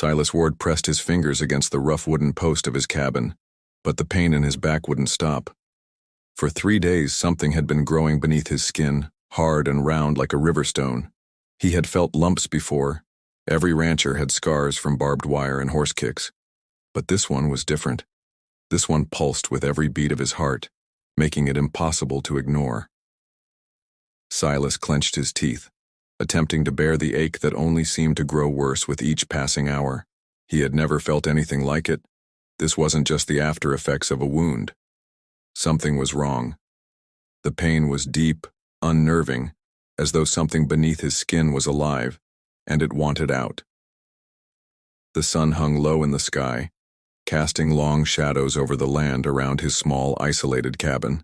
Silas Ward pressed his fingers against the rough wooden post of his cabin, but the pain in his back wouldn't stop. For 3 days, something had been growing beneath his skin, hard and round like a river stone. He had felt lumps before. Every rancher had scars from barbed wire and horse kicks. But this one was different. This one pulsed with every beat of his heart, making it impossible to ignore. Silas clenched his teeth, attempting to bear the ache that only seemed to grow worse with each passing hour. He had never felt anything like it. This wasn't just the after effects of a wound. Something was wrong. The pain was deep, unnerving, as though something beneath his skin was alive, and it wanted out. The sun hung low in the sky, casting long shadows over the land around his small, isolated cabin.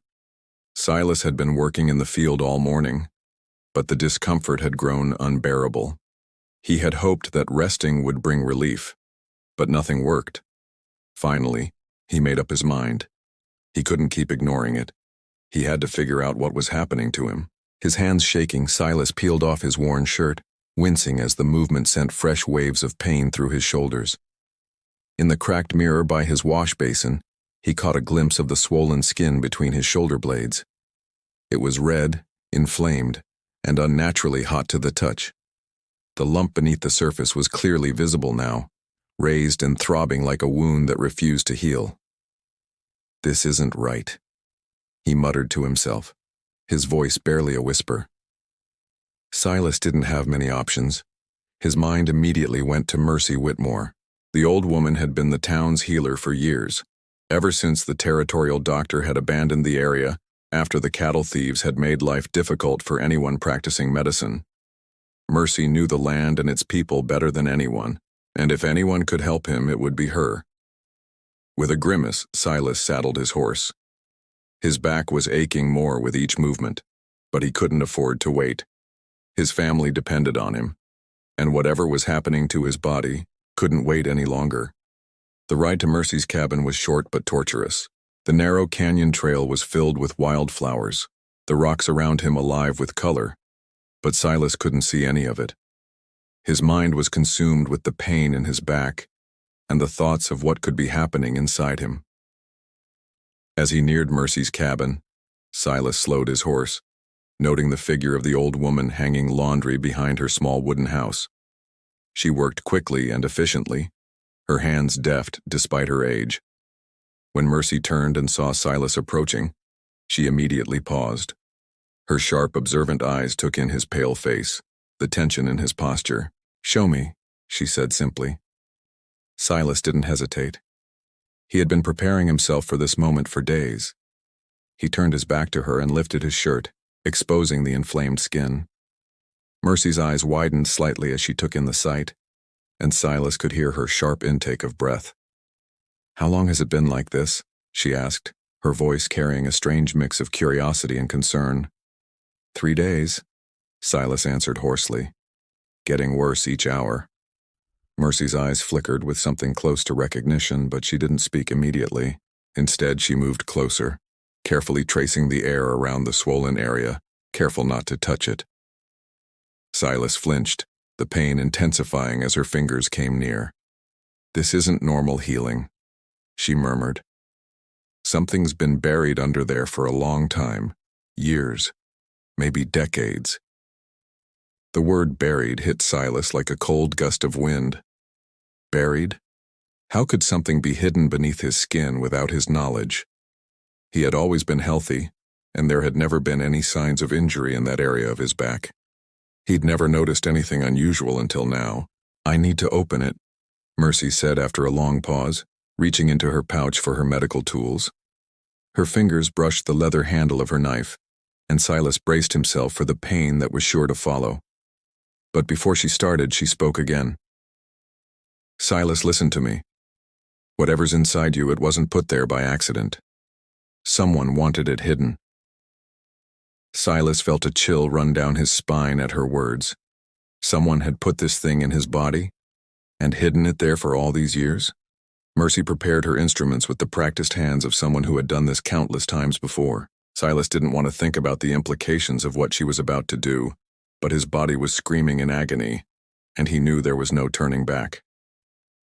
Silas had been working in the field all morning, but the discomfort had grown unbearable. He had hoped that resting would bring relief, but nothing worked. Finally, he made up his mind. He couldn't keep ignoring it. He had to figure out what was happening to him. His hands shaking, Silas peeled off his worn shirt, wincing as the movement sent fresh waves of pain through his shoulders. In the cracked mirror by his wash basin, he caught a glimpse of the swollen skin between his shoulder blades. It was red, inflamed, and unnaturally hot to the touch. The lump beneath the surface was clearly visible now, raised and throbbing like a wound that refused to heal. "This isn't right," he muttered to himself, his voice barely a whisper. Silas didn't have many options. His mind immediately went to Mercy Whitmore. The old woman had been the town's healer for years, ever since the territorial doctor had abandoned the area after the cattle thieves had made life difficult for anyone practicing medicine. Mercy knew the land and its people better than anyone, and if anyone could help him, it would be her. With a grimace, Silas saddled his horse. His back was aching more with each movement, but he couldn't afford to wait. His family depended on him, and whatever was happening to his body couldn't wait any longer. The ride to Mercy's cabin was short but torturous. The narrow canyon trail was filled with wildflowers, the rocks around him alive with color, but Silas couldn't see any of it. His mind was consumed with the pain in his back and the thoughts of what could be happening inside him. As he neared Mercy's cabin, Silas slowed his horse, noting the figure of the old woman hanging laundry behind her small wooden house. She worked quickly and efficiently, her hands deft despite her age. When Mercy turned and saw Silas approaching, she immediately paused. Her sharp, observant eyes took in his pale face, the tension in his posture. "Show me," she said simply. Silas didn't hesitate. He had been preparing himself for this moment for days. He turned his back to her and lifted his shirt, exposing the inflamed skin. Mercy's eyes widened slightly as she took in the sight, and Silas could hear her sharp intake of breath. "How long has it been like this?" she asked, her voice carrying a strange mix of curiosity and concern. 3 days, Silas answered hoarsely. "Getting worse each hour." Mercy's eyes flickered with something close to recognition, but she didn't speak immediately. Instead, she moved closer, carefully tracing the air around the swollen area, careful not to touch it. Silas flinched, the pain intensifying as her fingers came near. "This isn't normal healing," she murmured. "Something's been buried under there for a long time, years, maybe decades." The word buried hit Silas like a cold gust of wind. Buried? How could something be hidden beneath his skin without his knowledge? He had always been healthy, and there had never been any signs of injury in that area of his back. He'd never noticed anything unusual until now. "I need to open it," Mercy said after a long pause, reaching into her pouch for her medical tools. Her fingers brushed the leather handle of her knife, and Silas braced himself for the pain that was sure to follow. But before she started, she spoke again. "Silas, listen to me. Whatever's inside you, it wasn't put there by accident. Someone wanted it hidden." Silas felt a chill run down his spine at her words. Someone had put this thing in his body and hidden it there for all these years? Mercy prepared her instruments with the practiced hands of someone who had done this countless times before. Silas didn't want to think about the implications of what she was about to do, but his body was screaming in agony, and he knew there was no turning back.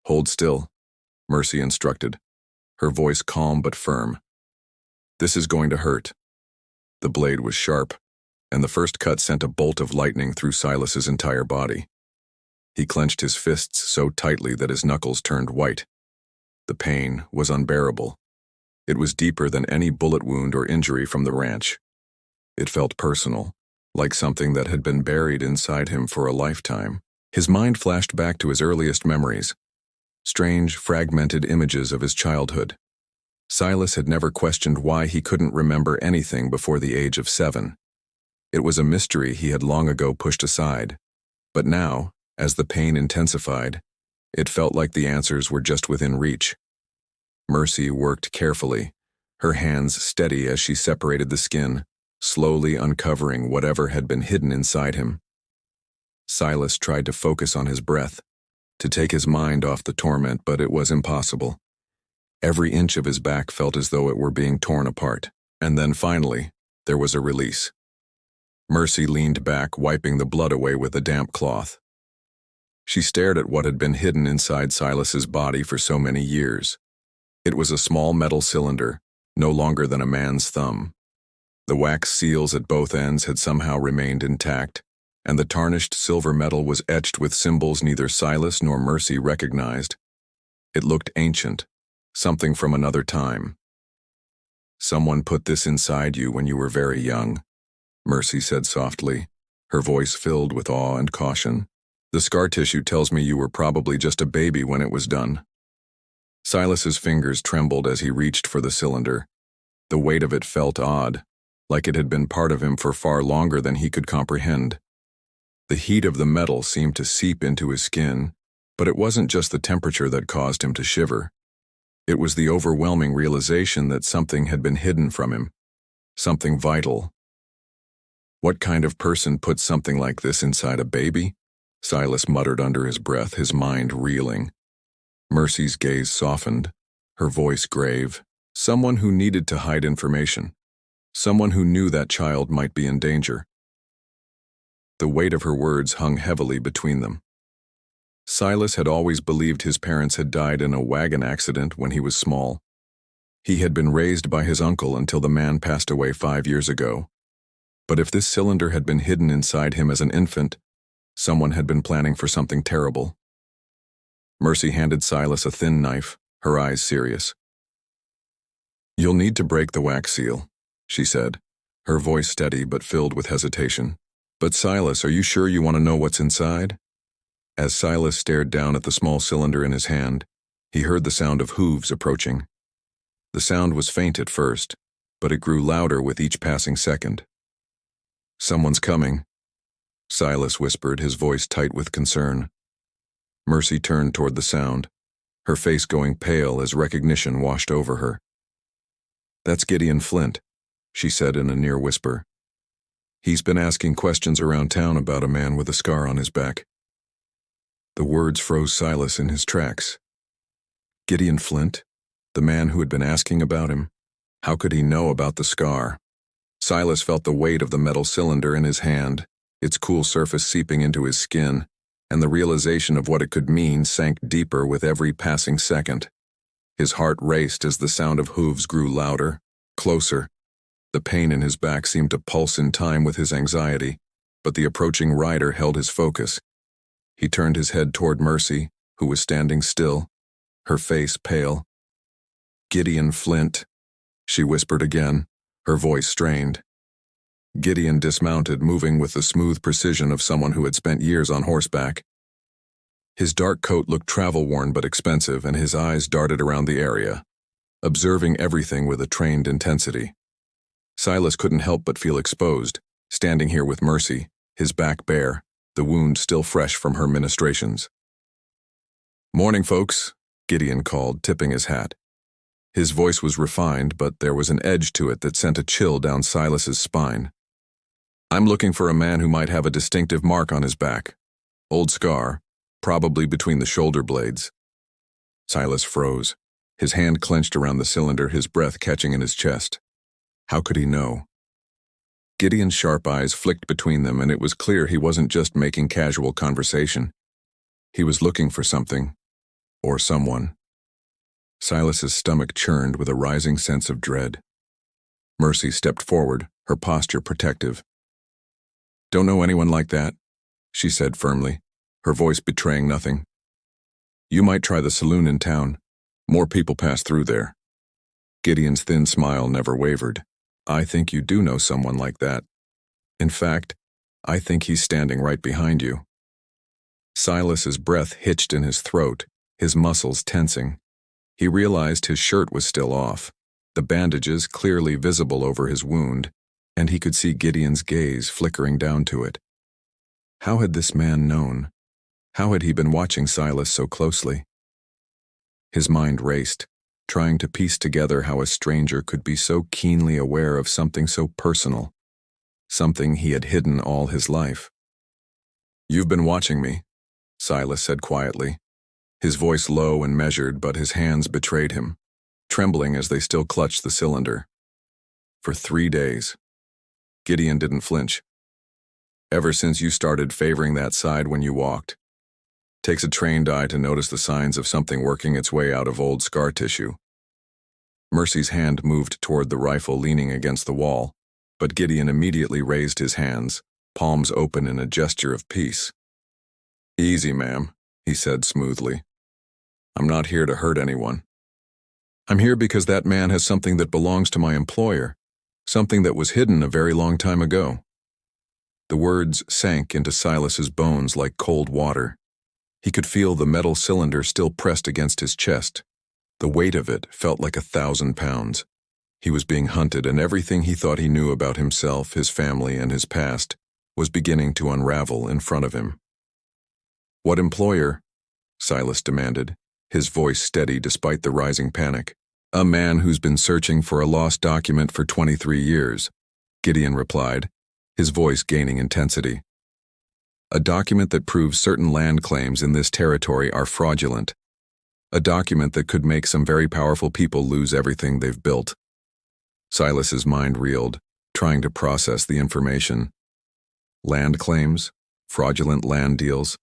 Hold still, Mercy instructed, her voice calm but firm. This is going to hurt. The blade was sharp, and the first cut sent a bolt of lightning through Silas's entire body. He clenched his fists so tightly that his knuckles turned white. The pain was unbearable. It was deeper than any bullet wound or injury from the ranch. It felt personal, like something that had been buried inside him for a lifetime. His mind flashed back to his earliest memories, strange, fragmented images of his childhood. Silas had never questioned why he couldn't remember anything before the age of 7. It was a mystery he had long ago pushed aside. But now, as the pain intensified, it felt like the answers were just within reach. Mercy worked carefully, her hands steady as she separated the skin, slowly uncovering whatever had been hidden inside him. Silas tried to focus on his breath, to take his mind off the torment, but it was impossible. Every inch of his back felt as though it were being torn apart. And then finally, there was a release. Mercy leaned back, wiping the blood away with a damp cloth. She stared at what had been hidden inside Silas's body for so many years. It was a small metal cylinder, no longer than a man's thumb. The wax seals at both ends had somehow remained intact, and the tarnished silver metal was etched with symbols neither Silas nor Mercy recognized. It looked ancient, something from another time. Someone put this inside you when you were very young, Mercy said softly, her voice filled with awe and caution. The scar tissue tells me you were probably just a baby when it was done. Silas's fingers trembled as he reached for the cylinder. The weight of it felt odd, like it had been part of him for far longer than he could comprehend. The heat of the metal seemed to seep into his skin, but it wasn't just the temperature that caused him to shiver. It was the overwhelming realization that something had been hidden from him, something vital. What kind of person puts something like this inside a baby? Silas muttered under his breath, his mind reeling. Mercy's gaze softened, her voice grave. Someone who needed to hide information. Someone who knew that child might be in danger. The weight of her words hung heavily between them. Silas had always believed his parents had died in a wagon accident when he was small. He had been raised by his uncle until the man passed away 5 years ago. But if this cylinder had been hidden inside him as an infant, someone had been planning for something terrible. Mercy handed Silas a thin knife, her eyes serious. "You'll need to break the wax seal," she said, her voice steady but filled with hesitation. "But Silas, are you sure you want to know what's inside?" As Silas stared down at the small cylinder in his hand, he heard the sound of hooves approaching. The sound was faint at first, but it grew louder with each passing second. "Someone's coming," Silas whispered, his voice tight with concern. Mercy turned toward the sound, her face going pale as recognition washed over her. "That's Gideon Flint," she said in a near whisper. "He's been asking questions around town about a man with a scar on his back." The words froze Silas in his tracks. Gideon Flint? The man who had been asking about him? How could he know about the scar? Silas felt the weight of the metal cylinder in his hand, its cool surface seeping into his skin, and the realization of what it could mean sank deeper with every passing second. His heart raced as the sound of hooves grew louder, closer. The pain in his back seemed to pulse in time with his anxiety, but the approaching rider held his focus. He turned his head toward Mercy, who was standing still, her face pale. "Gideon Flint," she whispered again, her voice strained. Gideon dismounted, moving with the smooth precision of someone who had spent years on horseback. His dark coat looked travel-worn but expensive, and his eyes darted around the area, observing everything with a trained intensity. Silas couldn't help but feel exposed, standing here with Mercy, his back bare, the wound still fresh from her ministrations. "Morning, folks," Gideon called, tipping his hat. His voice was refined, but there was an edge to it that sent a chill down Silas's spine. "I'm looking for a man who might have a distinctive mark on his back. Old scar, probably between the shoulder blades." Silas froze, his hand clenched around the cylinder, his breath catching in his chest. How could he know? Gideon's sharp eyes flicked between them, and it was clear he wasn't just making casual conversation. He was looking for something. or someone. Silas's stomach churned with a rising sense of dread. Mercy stepped forward, her posture protective. "Don't know anyone like that," she said firmly, her voice betraying nothing. "You might try the saloon in town. More people pass through there." Gideon's thin smile never wavered. "I think you do know someone like that. In fact, I think he's standing right behind you." Silas's breath hitched in his throat, his muscles tensing. He realized his shirt was still off, the bandages clearly visible over his wound, and he could see Gideon's gaze flickering down to it. How had this man known? How had he been watching Silas so closely? His mind raced, trying to piece together how a stranger could be so keenly aware of something so personal, something he had hidden all his life. "You've been watching me," Silas said quietly, his voice low and measured, but his hands betrayed him, trembling as they still clutched the cylinder. "For 3 days." Gideon didn't flinch. "Ever since you started favoring that side when you walked. Takes a trained eye to notice the signs of something working its way out of old scar tissue." Mercy's hand moved toward the rifle leaning against the wall, but Gideon immediately raised his hands, palms open in a gesture of peace. "Easy, ma'am," he said smoothly. "I'm not here to hurt anyone. I'm here because that man has something that belongs to my employer, something that was hidden a very long time ago." The words sank into Silas's bones like cold water. He could feel the metal cylinder still pressed against his chest. The weight of it felt like 1,000 pounds. He was being hunted, and everything he thought he knew about himself, his family, and his past was beginning to unravel in front of him. "What employer?" Silas demanded, his voice steady despite the rising panic. "A man who's been searching for a lost document for 23 years, Gideon replied, his voice gaining intensity. "A document that proves certain land claims in this territory are fraudulent. A document that could make some very powerful people lose everything they've built." Silas's mind reeled, trying to process the information. Land claims, fraudulent land deals.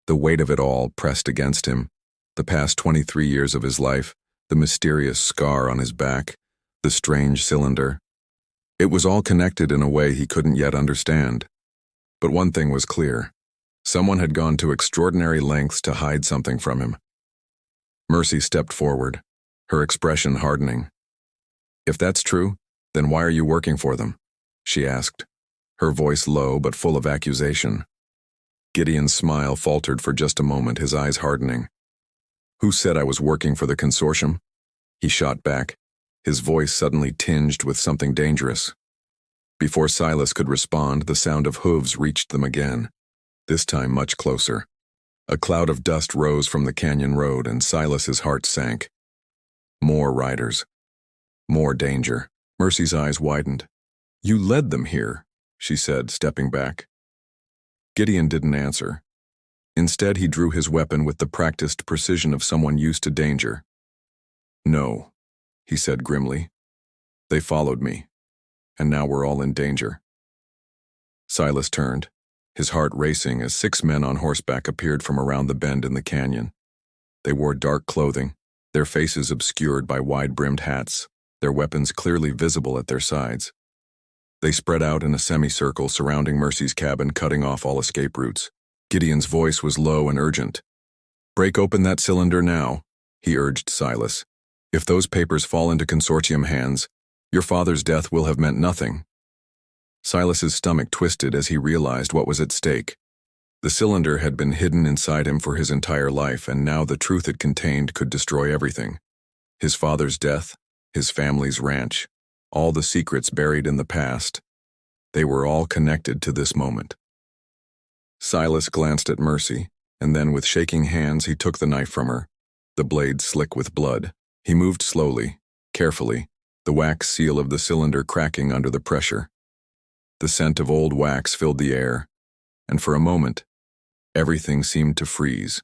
The weight of it all pressed against him. The past 23 years of his life, the mysterious scar on his back, the strange cylinder. It was all connected in a way he couldn't yet understand. But one thing was clear. Someone had gone to extraordinary lengths to hide something from him. Mercy stepped forward, her expression hardening. "If that's true, then why are you working for them?" she asked, her voice low but full of accusation. Gideon's smile faltered for just a moment, his eyes hardening. "Who said I was working for the consortium?" He shot back, his voice suddenly tinged with something dangerous. Before Silas could respond, the sound of hooves reached them again, this time much closer. A cloud of dust rose from the canyon road, and Silas's heart sank. More riders. More danger. Mercy's eyes widened. "You led them here," she said, stepping back. Gideon didn't answer. Instead, he drew his weapon with the practiced precision of someone used to danger. "No," he said grimly. "They followed me, and now we're all in danger." Silas turned, his heart racing as 6 men on horseback appeared from around the bend in the canyon. They wore dark clothing, their faces obscured by wide-brimmed hats, their weapons clearly visible at their sides. They spread out in a semicircle surrounding Mercy's cabin, cutting off all escape routes. Gideon's voice was low and urgent. "Break open that cylinder now," he urged Silas. "If those papers fall into consortium hands, your father's death will have meant nothing." Silas's stomach twisted as he realized what was at stake. The cylinder had been hidden inside him for his entire life, and now the truth it contained could destroy everything. His father's death, his family's ranch, all the secrets buried in the past. They were all connected to this moment. Silas glanced at Mercy, and then with shaking hands he took the knife from her, the blade slick with blood. He moved slowly, carefully, the wax seal of the cylinder cracking under the pressure. The scent of old wax filled the air, and for a moment, everything seemed to freeze.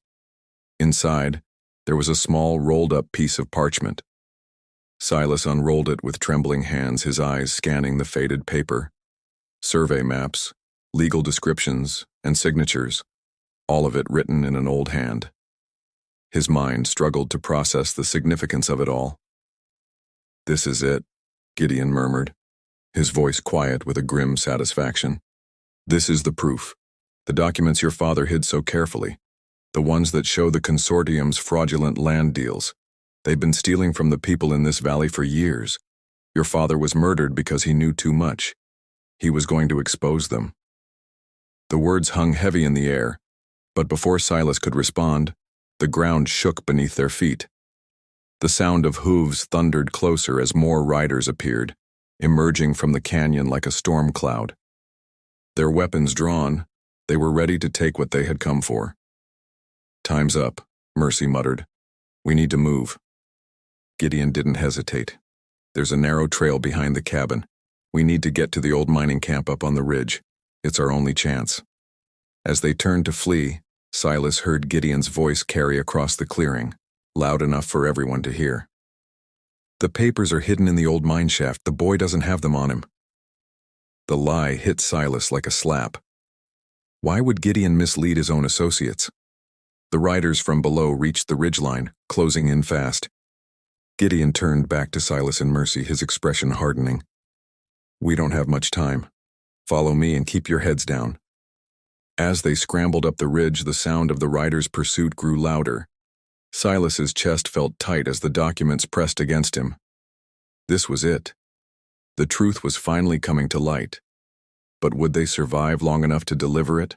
Inside, there was a small rolled-up piece of parchment. Silas unrolled it with trembling hands, his eyes scanning the faded paper. Survey maps, legal descriptions, and signatures, all of it written in an old hand. His mind struggled to process the significance of it all. "This is it," Gideon murmured, his voice quiet with a grim satisfaction. "This is the proof. The documents your father hid so carefully. The ones that show the consortium's fraudulent land deals. They've been stealing from the people in this valley for years. Your father was murdered because he knew too much. He was going to expose them." The words hung heavy in the air, but before Silas could respond, the ground shook beneath their feet. The sound of hooves thundered closer as more riders appeared, emerging from the canyon like a storm cloud. Their weapons drawn, they were ready to take what they had come for. "Time's up," Mercy muttered. "We need to move." Gideon didn't hesitate. "There's a narrow trail behind the cabin. We need to get to the old mining camp up on the ridge. It's our only chance." As they turned to flee, Silas heard Gideon's voice carry across the clearing, loud enough for everyone to hear. "The papers are hidden in the old mine shaft. The boy doesn't have them on him." The lie hit Silas like a slap. Why would Gideon mislead his own associates? The riders from below reached the ridgeline, closing in fast. Gideon turned back to Silas and Mercy, his expression hardening. "We don't have much time. Follow me and keep your heads down." As they scrambled up the ridge, the sound of the riders' pursuit grew louder. Silas's chest felt tight as the documents pressed against him. This was it. The truth was finally coming to light. But would they survive long enough to deliver it?